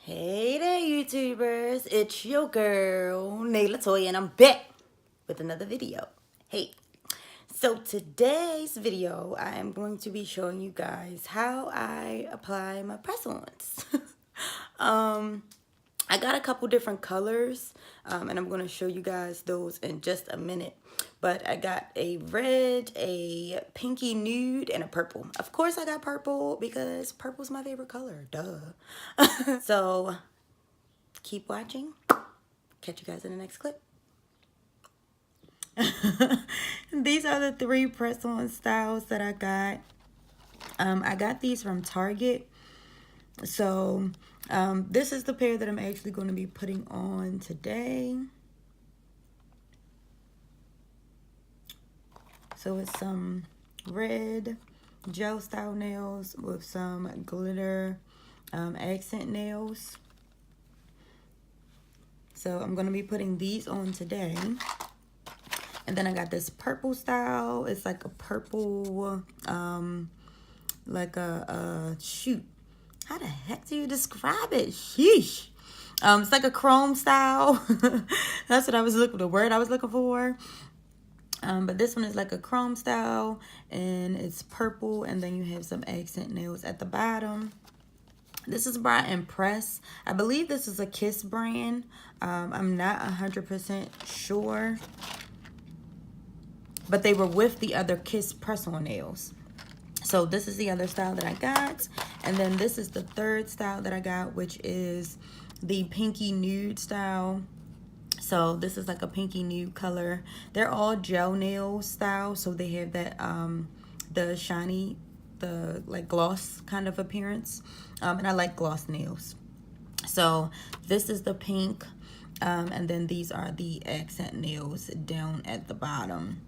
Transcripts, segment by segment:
Hey there, YouTubers. It's your girl, naelatoye, and I'm back with another video. Hey, so today's video, I am going to be showing you guys how I apply my press-ons. I got a couple different colors, and I'm going to show you guys those in just a minute. But I got a red, a pinky nude, and a purple. Of course I got purple because purple's my favorite color. Duh. So keep watching. Catch you guys in the next clip. These are the 3 press-on styles that I got. I got these from Target. So this is the pair that I'm actually going to be putting on today. So it's some red gel style nails with some glitter accent nails. So I'm going to be putting these on today. And then I got this purple style. It's like a purple, like a shoot. How the heck do you describe it? Sheesh. It's like a chrome style. That's what I was looking, the word I was looking for. But this one is like a chrome style, and it's purple, and then you have some accent nails at the bottom. This is by Impress. I believe this is a Kiss brand. I'm not 100% sure. But they were with the other Kiss press-on nails. So this is the other style that I got. And then this is the 3rd style that I got, which is the pinky nude style. So this is like a pinky nude color. They're all gel nail style. So they have that, the shiny, the like gloss kind of appearance. And I like gloss nails. So this is the pink. And then these are the accent nails down at the bottom.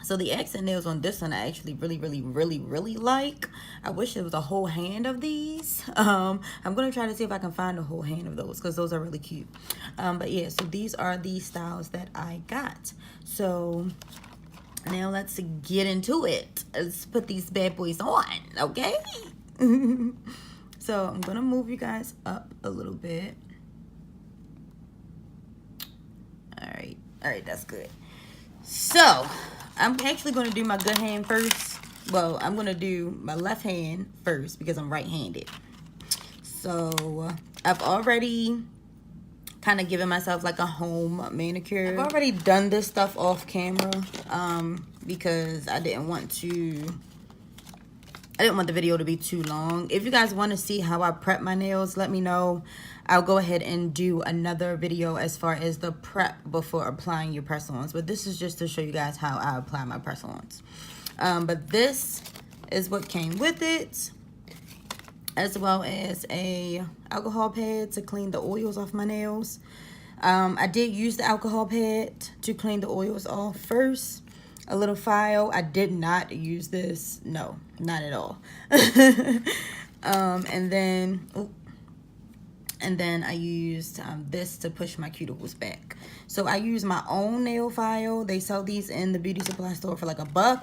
So the accent nails on this one I actually really like. I wish there was a whole hand of these. I'm going to try to see if I can find a whole hand of those because those are really cute. But yeah, so these are the styles that I got. So now let's get into it. Let's put these bad boys on, okay? So I'm going to move you guys up a little bit. All right, that's good. So I'm actually going to do my good hand first. Well, I'm going to do my left hand first because I'm right-handed. So I've already kind of given myself like a home manicure. I've already done this stuff off camera because I didn't want the video to be too long. If you guys want to see how I prep my nails, let me know. I'll go ahead and do another video as far as the prep before applying your press-ons. But this is just to show you guys how I apply my press-ons. But this is what came with it, as well as a alcohol pad to clean the oils off my nails. I did use the alcohol pad to clean the oils off first. A little file. I did not use this. No, not at all. And then I used this to push my cuticles back. So I use my own nail file. They sell these in the beauty supply store for like $1.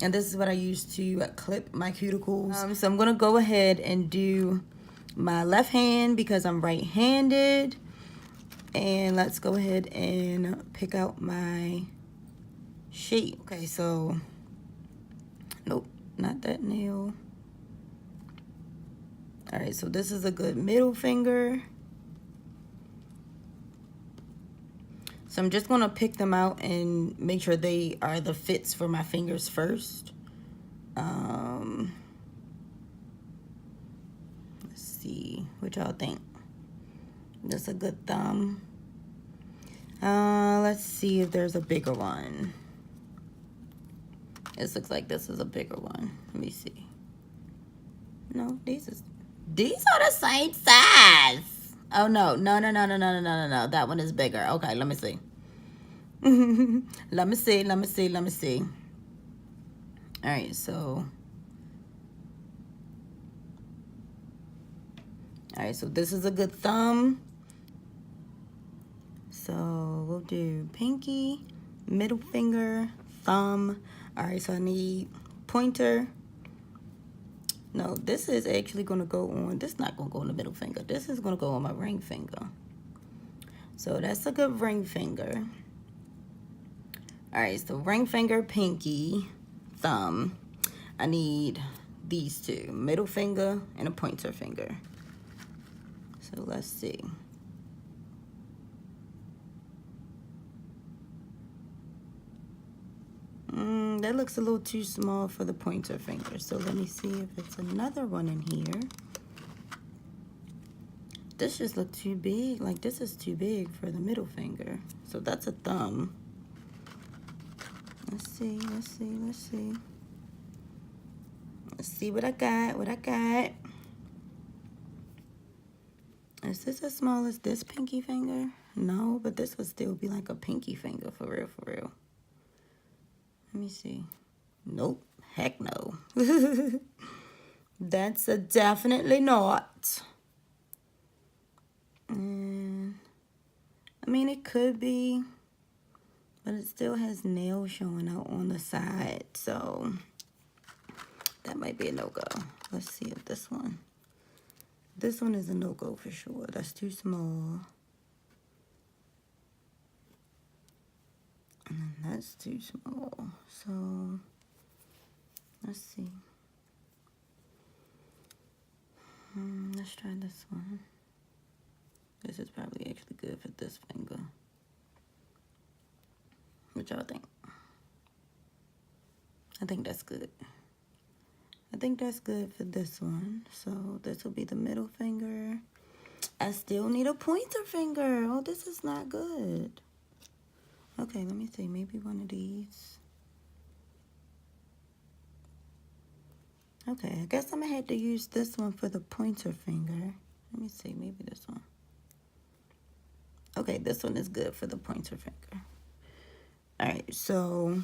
And this is what I use to clip my cuticles. So I'm going to go ahead and do my left hand because I'm right-handed. And let's go ahead and pick out my shape. Okay, so nope, not that nail. All right, so this is a good middle finger. So I'm just going to pick them out and make sure they are the fits for my fingers first. Let's see what y'all think. That's a good thumb. Let's see if there's a bigger one. This looks like this is a bigger one. Let me see. No, these are the same size. Oh no. That one is bigger. Okay, let me see. Let me see. All right, so this is a good thumb. So we'll do pinky, middle finger, thumb. All right, so I need pointer, No, this is actually going to go on. This is not going to go on the middle finger. This is going to go on my ring finger. So that's a good ring finger. All right, so ring finger, pinky, thumb. I need these two, middle finger and a pointer finger. So let's see. That looks a little too small for the pointer finger. So let me see if it's another one in here. This just looked too big. Like, this is too big for the middle finger. So that's a thumb. Let's see, let's see, let's see. Let's see what I got, what I got. Is this as small as this pinky finger? No, but this would still be like a pinky finger, for real, for real. Let me see. Nope, heck no. That's a definitely not. And, I mean, it could be, but it still has nails showing out on the side, so that might be a no-go. Let's see if this one is a no-go for sure. That's too small. And then that's too small. So, let's see. Let's try this one. This is probably actually good for this finger. What y'all think? I think that's good. I think that's good for this one. So this will be the middle finger. I still need a pointer finger. Oh, this is not good. Okay, let me see. Maybe one of these. Okay, I guess I'm going to have to use this one for the pointer finger. Let me see. Maybe this one. Okay, this one is good for the pointer finger. All right, so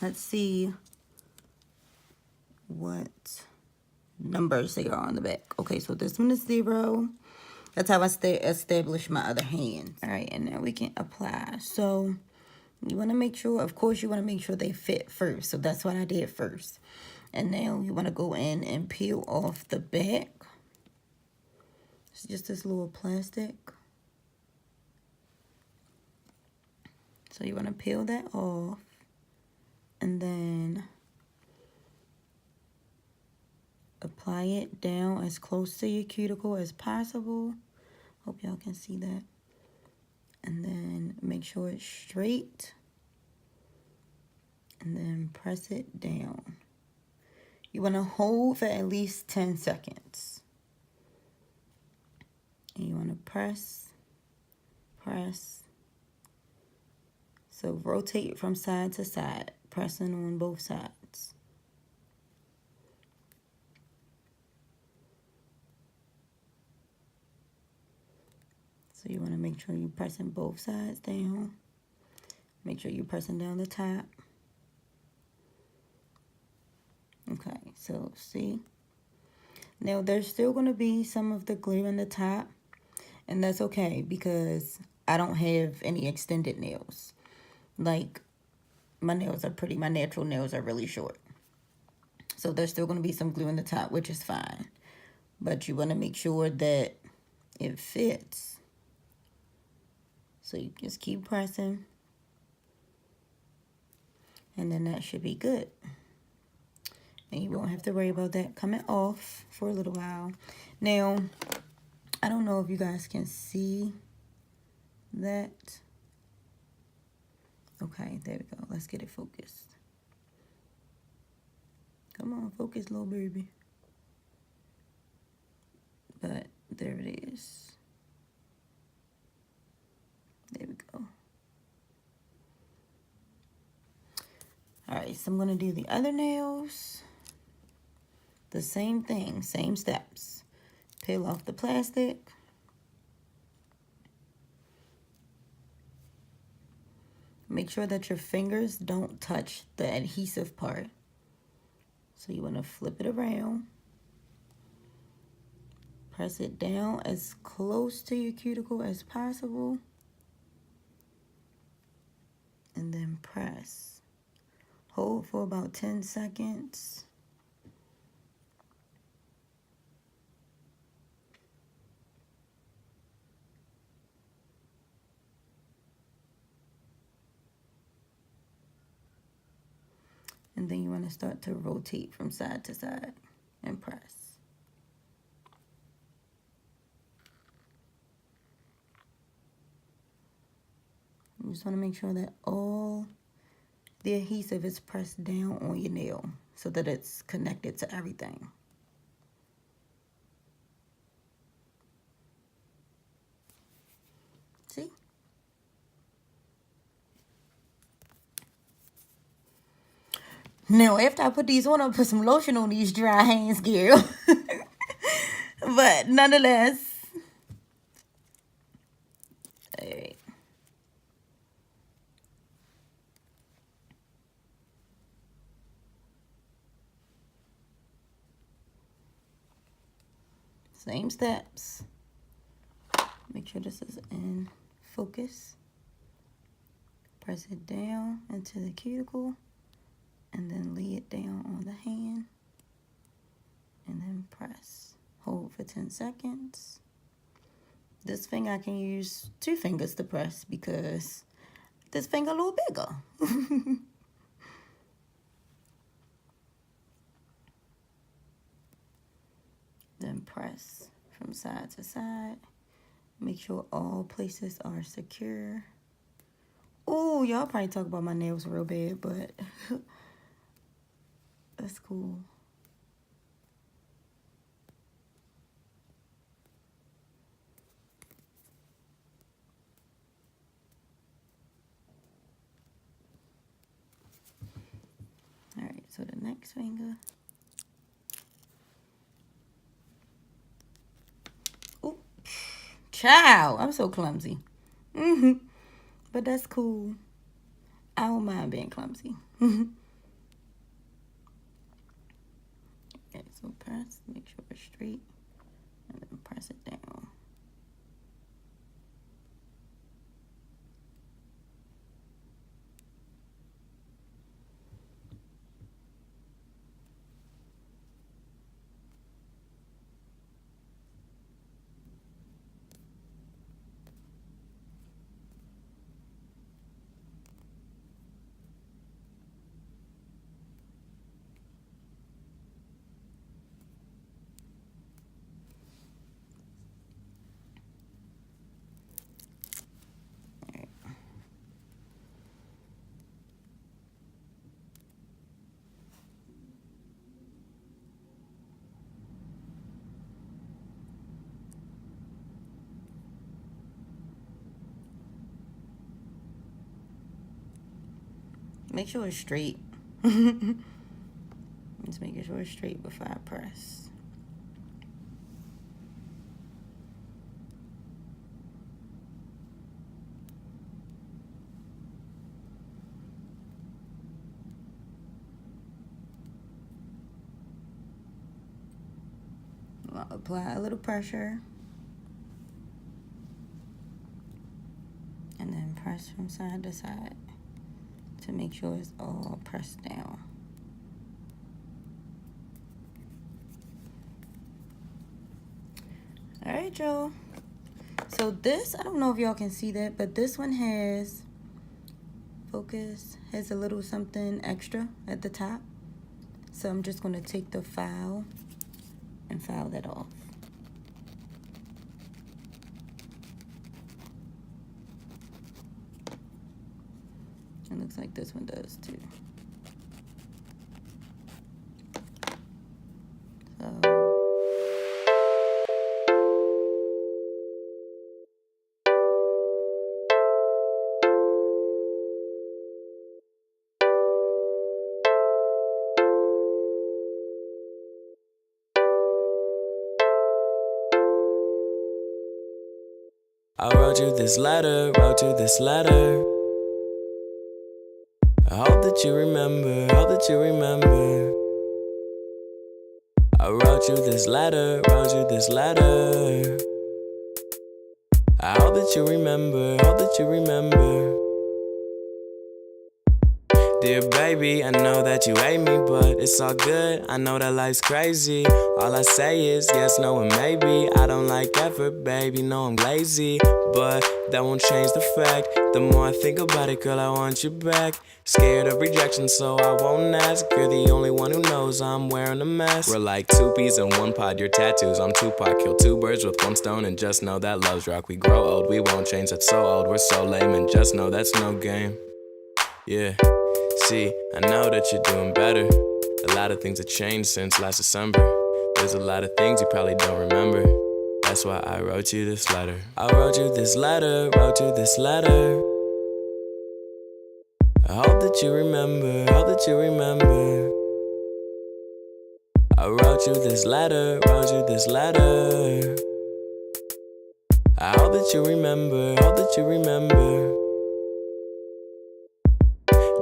let's see what numbers they are on the back. Okay, so this one is 0. That's how I establish my other hand. All right, and now we can apply. So you want to make sure, of course, you want to make sure they fit first. So that's what I did first. And now you want to go in and peel off the back. It's just this little plastic. So you want to peel that off. And then apply it down as close to your cuticle as possible. Hope y'all can see that. And then make sure it's straight. And then press it down. You want to hold for at least 10 seconds. And you want to press, press. So rotate from side to side, pressing on both sides. So you want to make sure you're pressing both sides down. Make sure you're pressing down the top. Okay, so see. Now there's still going to be some of the glue in the top. And that's okay because I don't have any extended nails. Like, my nails are pretty, my natural nails are really short. So there's still going to be some glue in the top, which is fine. But you want to make sure that it fits. So you just keep pressing. And then that should be good. And you won't have to worry about that coming off for a little while. Now, I don't know if you guys can see that. Okay, there we go. Let's get it focused. Come on, focus, little baby. But there it is. There we go. All right, so I'm going to do the other nails. The same thing, same steps. Peel off the plastic. Make sure that your fingers don't touch the adhesive part. So you want to flip it around. Press it down as close to your cuticle as possible. And then press. Hold for about 10 seconds. And then you want to start to rotate from side to side and press. You just want to make sure that all the adhesive is pressed down on your nail so that it's connected to everything. See? Now, after I put these on, I'll put some lotion on these dry hands, girl. But nonetheless, all right. Same steps. Make sure this is in focus. Press it down into the cuticle and then lay it down on the hand and then press. Hold for 10 seconds. This finger I can use 2 fingers to press because this finger a little bigger. Then press from side to side. Make sure all places are secure. Oh, y'all probably talk about my nails real bad, but that's cool. All right, so the next finger. Oh, child, I'm so clumsy. But that's cool. I don't mind being clumsy. Okay, so press, make sure it's straight, and then press it down. Make sure it's straight. Just making sure it's straight before I press. I'll apply a little pressure. And then press from side to side to make sure it's all pressed down. All right, y'all. So this, I don't know if y'all can see that, but this one has, focus, has a little something extra at the top. So I'm just gonna take the file and file that off. It looks like this one does too. So I wrote you this letter, wrote you this letter. I hope that you remember, hope that you remember. I wrote you this letter, wrote you this letter. I hope that you remember, hope that you remember. Dear baby, I know that you hate me, but it's all good. I know that life's crazy. All I say is yes, no, and maybe. I don't like effort, baby, no, I'm lazy. But that won't change the fact. The more I think about it, girl, I want you back. Scared of rejection, so I won't ask. You're the only one who knows I'm wearing a mask. We're like two peas in one pod, your tattoos. I'm Tupac, kill two birds with one stone. And just know that love's rock. We grow old, we won't change, that's so old. We're so lame, and just know that's no game. Yeah. See, I know that you're doing better. A lot of things have changed since last December. There's a lot of things you probably don't remember. That's why I wrote you this letter. I wrote you this letter, wrote you this letter. I hope that you remember, hope that you remember. I wrote you this letter, wrote you this letter. I hope that you remember, hope that you remember.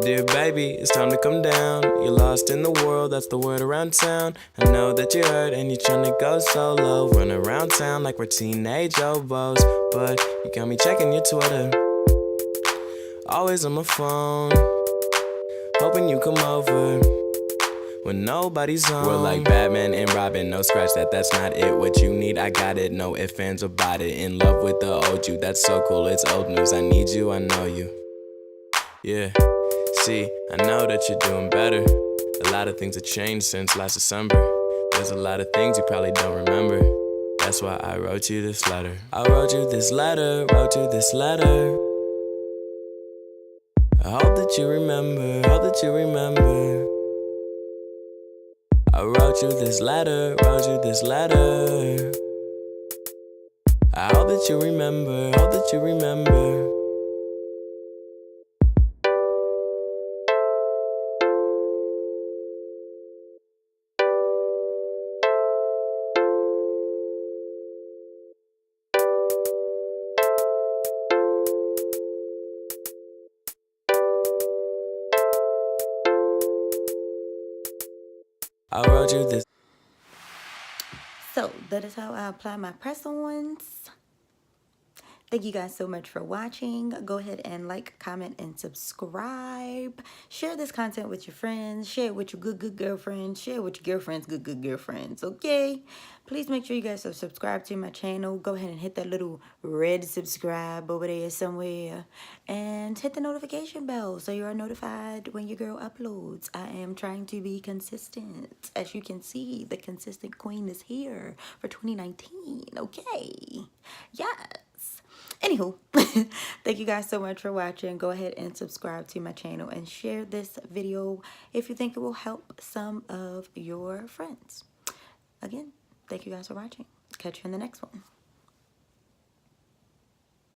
Dear baby, it's time to come down. You're lost in the world, that's the word around town. I know that you're hurt and you're trying to go solo. Run around town like we're teenage hobos. But you got me checking your Twitter, always on my phone, hoping you come over when nobody's home. We're like Batman and Robin, no scratch that, that's not it. What you need, I got it, no ifs, ands about it. In love with the old you, that's so cool, it's old news. I need you, I know you. Yeah. See, I know that you're doing better. A lot of things have changed since last December. There's a lot of things you probably don't remember. That's why I wrote you this letter. I wrote you this letter, wrote you this letter. I hope that you remember, hope that you remember. I wrote you this letter, wrote you this letter. I hope that you remember, hope that you remember. I wrote you this. So that is how I apply my press-ons. Thank you guys so much for watching. Go ahead and like, comment, and subscribe. Share this content with your friends. Share it with your good girlfriends. Share it with your girlfriends, good girlfriends, okay? Please make sure you guys are subscribed to my channel. Go ahead and hit that little red subscribe over there somewhere. And hit the notification bell so you are notified when your girl uploads. I am trying to be consistent. As you can see, the consistent queen is here for 2019, okay? Yes. Anywho, thank you guys so much for watching. Go ahead and subscribe to my channel and share this video if you think it will help some of your friends. Again, thank you guys for watching. Catch you in the next one.